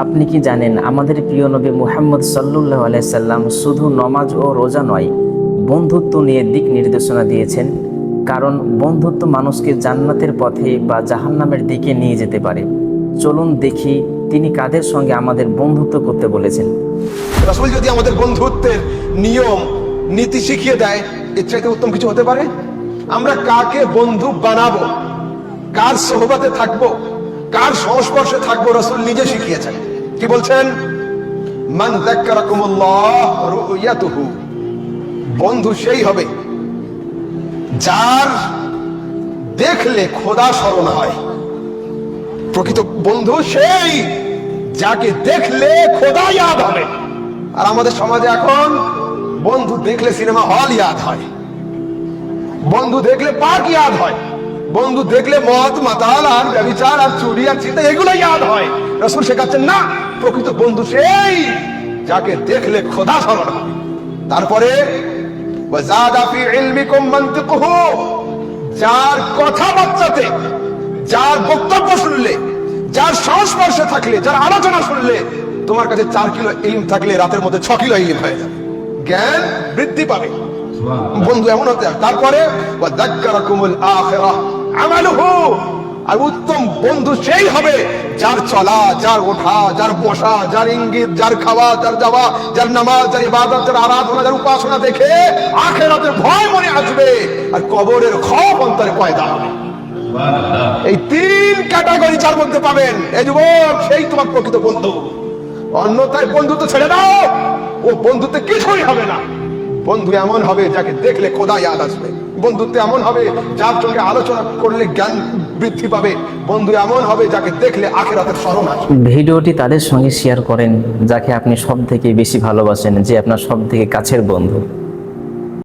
আপনি কি জানেন আমাদের প্রিয় নবী মুহাম্মদ সাল্লাল্লাহু আলাইহি সাল্লাম শুধু নমাজ ও রোজা নয়, বন্ধুত্ব নিয়ে দিক নির্দেশনা দিয়েছেন। কারণ বন্ধুত্ব মানুষকে জান্নাতের পথে বা জাহান্নামের দিকে নিয়ে যেতে পারে। চলুন দেখি তিনি কাদের সঙ্গে আমাদের বন্ধুত্ব করতে বলেছেন। রাসূল যদি আমাদের বন্ধুত্বের নিয়ম নীতি শিখিয়ে দেয়, এর চাইতে উত্তম কিছু হতে পারে? আমরা কাকে বন্ধু বানাবো, কার সোহবতে থাকবো, কার সংস্পর্শে থাকবো, রাসূল নিজে শিখিয়েছেন। কি বলছেন? মান যাক্কারাকুমুল্লাহ রুয়াতুহু, বন্ধু সেই হবে যার দেখলে খোদা স্মরণ হয়। প্রকৃত বন্ধু সেই যাকে দেখলে খোদা ইয়াদ হবে। আর আমাদের সমাজে এখন বন্ধু দেখলে সিনেমা হল ইয়াদ হয়, বন্ধু দেখলে পার্ক ইয়াদ হয়, বন্ধু দেখলে মদ মাতাল আর ব্যভিচার আর চুরি আর চিন্তা এগুলো ইয়াদ হয়। রাসূল শেখাচ্ছেন না, প্রকৃত বন্ধু সেই যাকে দেখলে খোদা স্মরণ হয়। তারপরে ওয়াজাদা ফি ইলমিকুম মানতিকুহু, যার কথাবার্তাতে, যার বক্তব্য শুনলে, যার সংস্পর্শে থাকলে, যার আলোচনা শুনলে তোমার কাছে 4 কিলো ইলম থাকলে রাতের মধ্যে 6 কিলো ইলম হয়ে যাবে, জ্ঞান বৃদ্ধি পাবে। বন্ধু এমন হতে হবে। তারপরে ওয়াযাক্কারাকুমুল আখিরাহ আমালুহু, আর উত্তম বন্ধু সেই হবে যার চলা, যার ওঠা, যার বসা, যার ইঙ্গিত, যার খাওয়া, যার যাওয়া, যার নামাজ, যার ইবাদত, যার আরাধনা, যার উপাসনা দেখে আখিরাতের ভয় মনে আসবে আর কবরের খৌফ অন্তরে পয়দা হবে। এই 3 ক্যাটাগরি যার মধ্যে পাবেন, এই যুবক, সেই তোমার প্রকৃত বন্ধু। অন্যথায় বন্ধুত্ব ছেড়ে দাও, ও বন্ধুত্বে কিছুই হবে না। বন্ধু এমন হবে যাকে দেখলে খোদা ইয়াদ আসবে। বন্ধুত্ব এমন হবে যার সঙ্গে আলোচনা করলে জ্ঞান বৃদ্ধি পাবে। বন্ধু এমন হবে যাকে দেখলে আখিরাতের স্মরণ আসবে। ভিডিওটি তাদের সঙ্গে শেয়ার করেন যাকে আপনি সব থেকে বেশি ভালোবাসেন, যে আপনার সব থেকে কাছের বন্ধু।